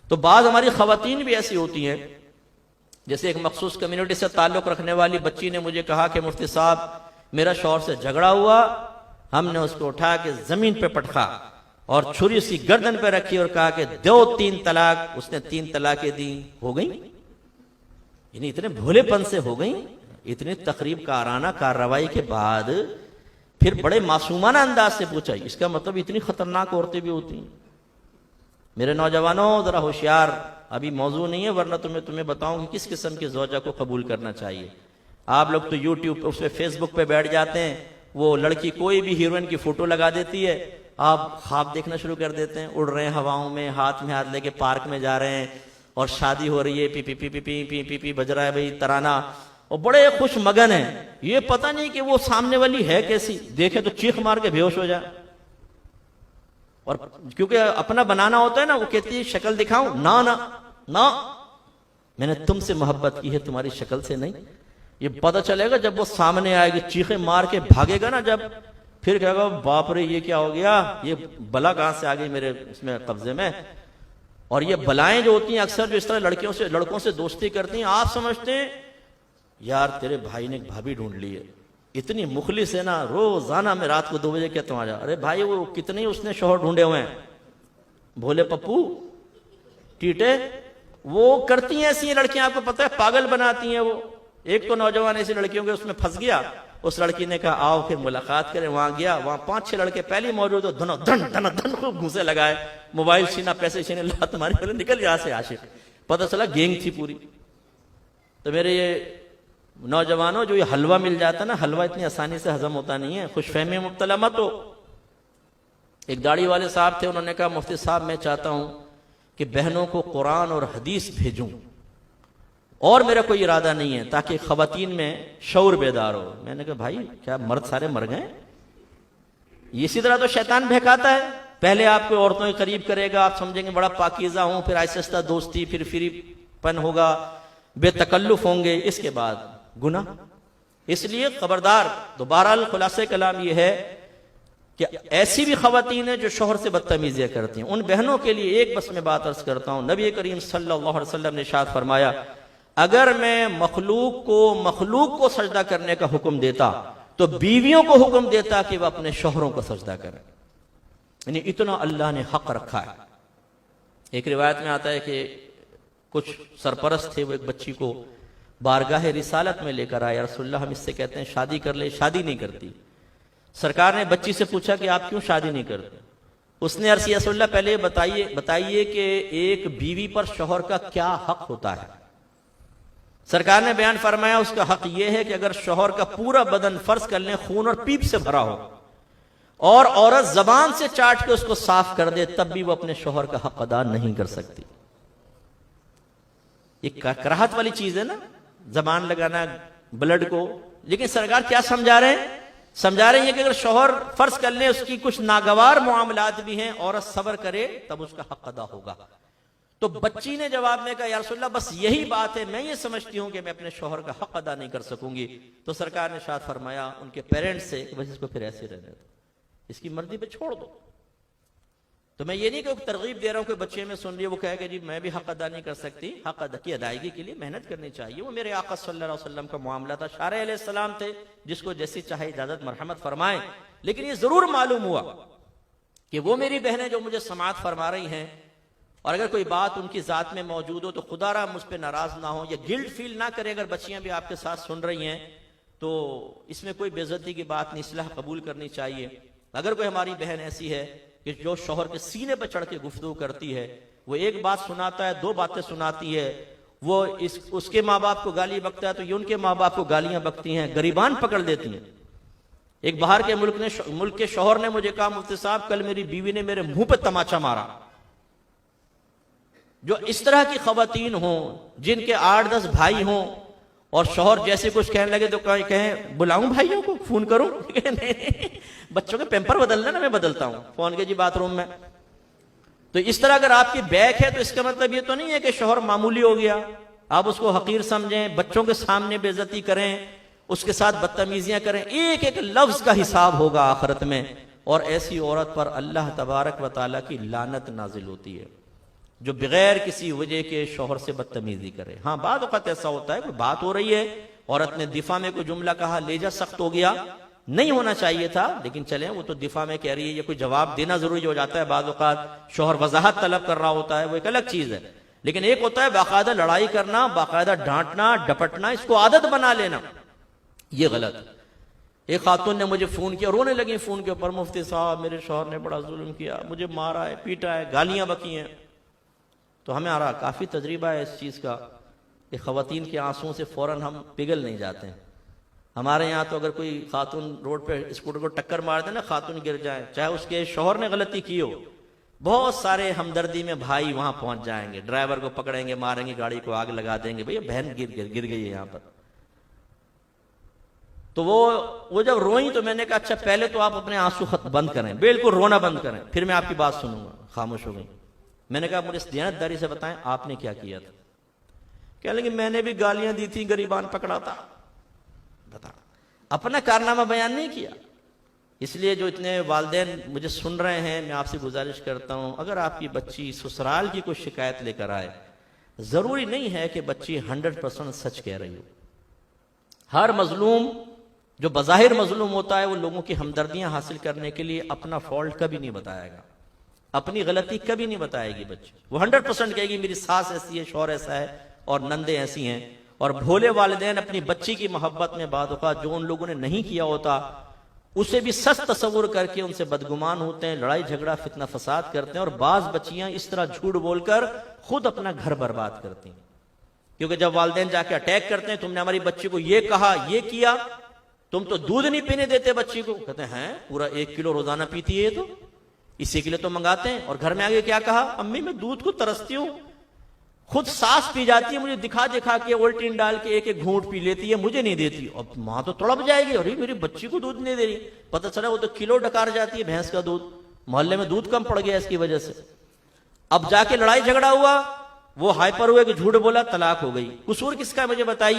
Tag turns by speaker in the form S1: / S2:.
S1: तो बाज़ हमारी ख़वातीन भी ऐसी होती हैं, जैसे एक मखसूस कम्युनिटी से ताल्लुक़ रखने वाली बच्ची ने मुझे कहा कि मुफ्ती साहब मेरा शौहर से झगड़ा हुआ, हमने उसको उठा के ज़मीन पे पटका और छुरी उसकी गर्दन पे रखी और कहा कि दो 3 तलाक। उसने 3 तलाकें दी, हो गई। यानी इतने भोलेपन से हो गई। इतनी तकरीब काराना कार्रवाई के बाद फिर बड़े मासूमाना अंदाज से पूछा, इसका मतलब इतनी खतरनाक औरतें भी होती हैं। मेरे नौजवानों जरा होशियार, अभी मौजू नहीं है वरना तुम्हें बताऊं कि किस किस्म की ज़ौजा को कबूल करना चाहिए। आप लोग तो यूट्यूब उस पर फेसबुक पे बैठ जाते हैं, वो लड़की कोई भी हीरोइन की फोटो लगा देती है, आप ख्वाब देखना शुरू कर देते हैं, उड़ रहे हैं हवाओं में, हाथ में हाथ लेके पार्क में जा रहे हैं और शादी हो रही है, P P P P P P P P बज रहा है भाई तराना, और बड़े खुश मगन है। ये पता नहीं कि वो सामने वाली है कैसी, देखे तो चीख मार के बेहोश हो जाए। और क्योंकि अपना बनाना होता है ना, वो कहती है शक्ल दिखाऊं, ना ना ना, मैंने तुमसे मोहब्बत की है, तुम्हारी शक्ल से नहीं। ये पता चलेगा जब वो सामने आएगी, चीखे मार के भागेगा ना जब, फिर कहेगा बाप रे ये क्या हो गया, ये बला कहां से आ गई मेरे इसमें कब्जे में। और ये बलाएं जो होती हैं अक्सर जो इस तरह लड़कों से दोस्ती करती हैं, आप समझते हैं यार तेरे भाई ने एक भाभी ढूंढ ली है, इतनी मुखलिस है ना, रोजाना में रात को 2 बजे कहता हूं आ जा। अरे भाई वो कितने उसने शोहर ढूंढे हुए हैं, भोले पप्पू टीटे, वो करती हैं ऐसी लड़कियां, आपको पता है पागल बनाती हैं वो। एक तो नौजवान ऐसी लड़कियों के उसमें फंस गया, उस लड़की ने कहा आओ फिर मुलाकात करें। वहां गया, वहां 5-6 लड़के पहले मौजूद हो, धन धन धन धन खूब घूसे लगाए, मोबाइल छीना, पैसे छीने, लात मारी, बोले निकल यहां से आशिक। पता चला गैंग थी पूरी। तो मेरे ये नौजवानों, जो ये हलवा मिल जाता ना, हलवा इतनी आसानी से हजम होता नहीं है, खुशफहमी में मुब्तला मत हो। एक दाढ़ी वाले साहब थे, उन्होंने कहा मुफ्ती साहब मैं चाहता हूं कि बहनों को कुरान और हदीस भेजूं, और मेरा कोई इरादा नहीं है, ताकि खवातीन में शऊर बेदार हो। मैंने कहा भाई क्या मर्द सारे मर गए? इसी तरह तो शैतान बहकाता है, पहले आपको औरतों के करीब करेगा, आप समझेंगे बड़ा पाकीज़ा हूं, फिर आहिस्ता दोस्ती, फिर फ्रीपन होगा, बेतकल्लुफ होंगे, इसके बाद गुनाह। इसलिए खबरदार। तो बहरहाल खुलासे कलाम यह है कि ऐसी भी खवातीन है जो शोहर से बदतमीजियां करती हैं, उन बहनों के लिए एक बस में बात अर्ज करता हूं। नबी करीम सल्लल्लाहु अलैहि वसल्लम ने इरशाद फरमाया, अगर मैं मखलूक को सजदा करने का हुक्म देता तो बीवियों को हुक्म देता कि वह अपने शोहरों को सजदा करें। यानी इतना अल्लाह ने हक रखा है। एक रिवायत में आता है कि कुछ सरपरस्त थे, वो एक बच्ची को बारगाह रिसालत में लेकर आए, रसूलुल्लाह हम इससे कहते हैं शादी कर ले, शादी नहीं करती। सरकार ने बच्ची से पूछा कि आप क्यों शादी नहीं करते? उसने अर्ज़ किया रसूलुल्लाह पहले बताइए कि एक बीवी पर शोहर का क्या हक होता है। सरकार ने बयान फरमाया उसका हक यह है कि अगर शोहर का पूरा बदन फर्ज कर लें खून और पीप से भरा हो और औरत जबान से चाट के उसको साफ कर दे, तब भी वो अपने शोहर का हक अदा नहीं कर सकती। ये कराहत वाली चीज है ना, जबान लगाना ब्लड को। लेकिन सरकार क्या समझा रहे हैं? समझा रही है कि अगर शोहर फर्ज कर ले उसकी कुछ नागवार मामलात भी हैं, औरत सब्र करे तब उसका हक अदा होगा। तो बच्ची ने जवाब में कहा या रसूलल्लाह बस यही बात है, मैं ये समझती हूं कि मैं अपने शोहर का हक अदा नहीं कर सकूंगी। तो सरकार ने शायद फरमाया उनके पेरेंट्स से कि बस इसको फिर ऐसे रहने दो, इसकी मर्जी पे छोड़ दो। तो मैं ये नहीं कि तरगीब दे रहा हूं कि बच्चे में सुन रही है वो कहेगा जी मैं भी हक अदा नहीं कर सकती। हक अदा की अदायगी के लिए मेहनत करनी चाहिए। वो मेरे आका सल्लल्लाहु अलैहि वसल्लम का मामला था, शारे अलैहिस्सलाम थे, जिसको जैसी चाहे इजाजत मरहमत फरमाएं। लेकिन ये जरूर मालूम हुआ कि वो मेरी बहनें जो मुझे समाअत फरमा रही हैं, और अगर कोई बात उनकी जात में मौजूद हो तो खुदारा मुझ पर नाराज ना हो या गिल्ट फील ना करे। अगर बच्चियां भी आपके साथ सुन रही हैं तो इसमें कोई बेइज्जती की बात नहीं, इस्लाह कबूल करनी चाहिए। अगर कोई हमारी बहन ऐसी है कि जो शौहर के सीने पर चढ़ के गुफ्तगू करती है, वो एक बात सुनाता है 2 बातें सुनाती है, वो उसके माँ बाप को गाली बकता है तो ये उनके माँ बाप को गालियां बकती हैं, गरीबान पकड़ देती हैं। एक बाहर के मुल्क के शौहर ने मुझे कहा मुफ्ती साहब कल मेरी बीवी ने मेरे मुंह पे तमाचा मारा। जो इस तरह की खवातीन हों, जिनके 8-10 भाई हों और शौहर जैसे कुछ कहने लगे तो कहें बुलाऊं भाइयों को, फोन करूं? नहीं, बच्चों के पेम्पर बदलना ना, मैं बदलता हूं फोन के जी बाथरूम में। तो इस तरह अगर आपकी बैक है तो इसका मतलब ये तो नहीं है कि शौहर मामूली हो गया, आप उसको हकीर समझें, बच्चों के सामने बेइज्जती करें, उसके साथ बदतमीजियां करें। एक एक लफ्ज का हिसाब होगा आखिरत में, और ऐसी औरत पर अल्लाह तबारक व तआला की लानत नाजिल होती है। जो बगैर किसी वजह के शोहर से बदतमीजी करे। हाँ, बाद वक्त ऐसा होता है, कोई बात हो रही है, औरत ने दिफा में कोई जुमला कहा, लेजा सख्त हो गया, नहीं होना चाहिए था, लेकिन चले वो तो दिफा में कह रही है, ये कोई जवाब देना जरूरी हो जाता है। बाद वक्त शोहर वजाहत तलब कर रहा होता है, वो एक अलग चीज है। लेकिन एक होता है बाकायदा लड़ाई करना, बाकायदा डांटना, डपटना, इसको आदत बना लेना, ये गलत है। एक खातून ने मुझे फोन किया, रोने लगी फोन के ऊपर, मुफ्ती साहब मेरे शौहर ने बड़ा जुल्म किया, मुझे मारा है, पीटा है, गालियां बकी हैं। तो हमें आ रहा काफी तजर्बा है इस चीज का कि खवातीन के आंसुओं से फौरन हम पिघल नहीं जाते हैं। हमारे यहाँ तो अगर कोई खातून रोड पे स्कूटर को टक्कर मार दे ना, खातून गिर जाए, चाहे उसके शौहर ने गलती की हो, बहुत सारे हमदर्दी में भाई वहां पहुंच जाएंगे, ड्राइवर को पकड़ेंगे, मारेंगे, गाड़ी को आग लगा देंगे, भैया बहन गिर गई है यहाँ पर। तो वो जब रोई तो मैंने कहा अच्छा पहले तो आप अपने आंसू बंद करें, बिल्कुल रोना बंद करें, फिर मैं आपकी बात सुनूंगा। खामोश हो गई। मैंने कहा मुझे दियानतदारी से बताएं आपने क्या किया था। कह लेंगे मैंने भी गालियां दी थी, गरीबान पकड़ा था। बता, अपना कारनामा बयान नहीं किया। इसलिए जो इतने वालिदैन मुझे सुन रहे हैं, मैं आपसे गुजारिश करता हूं, अगर आपकी बच्ची ससुराल की कोई शिकायत लेकर आए, जरूरी नहीं है कि बच्ची 100% सच कह रही हो। हर मजलूम जो बज़ाहिर मजलूम होता है, वो लोगों की हमदर्दियां हासिल करने के लिए अपना फॉल्ट कभी नहीं बताएगा, अपनी गलती कभी नहीं बताएगी बच्ची। वो 100% कहेगी मेरी सास ऐसी है, शौहर ऐसा है और नंदे ऐसी हैं। और भोले वालिदैन अपनी बच्ची की मोहब्बत में बाद औक़ात जो उन लोगों ने नहीं किया होता उसे भी सच तस्वुर करके उनसे बदगुमान होते हैं, लड़ाई झगड़ा फितना फसाद करते हैं। और बाज बच्चियां इस तरह झूठ बोलकर खुद अपना घर बर्बाद करती हैं, क्योंकि जब वालिदैन जाके अटैक करते हैं, तुमने हमारी बच्ची को ये कहा, ये किया, तुम तो दूध नहीं पीने देते बच्ची को। कहते हैं पूरा 1 किलो रोजाना पीती है, तो इसी के लिए तो मंगाते हैं। और घर में आगे क्या कहा, अम्मी मैं दूध को तरसती हूं, खुद सास पी जाती है, मुझे दिखा दिखा के ओल्टीन डाल के एक घूंट पी लेती है, मुझे नहीं देती। अब मां तो तड़प जाएगी, अरे मेरी बच्ची को दूध नहीं दे रही। पता चला वो तो किलो डकार जाती है भैंस का दूध, मोहल्ले में दूध कम पड़ गया इसकी वजह से। अब जाके लड़ाई झगड़ा हुआ, वो हाइपर हुए कि झूठ बोला, तलाक हो गई। कसूर किसका है मुझे बताइए।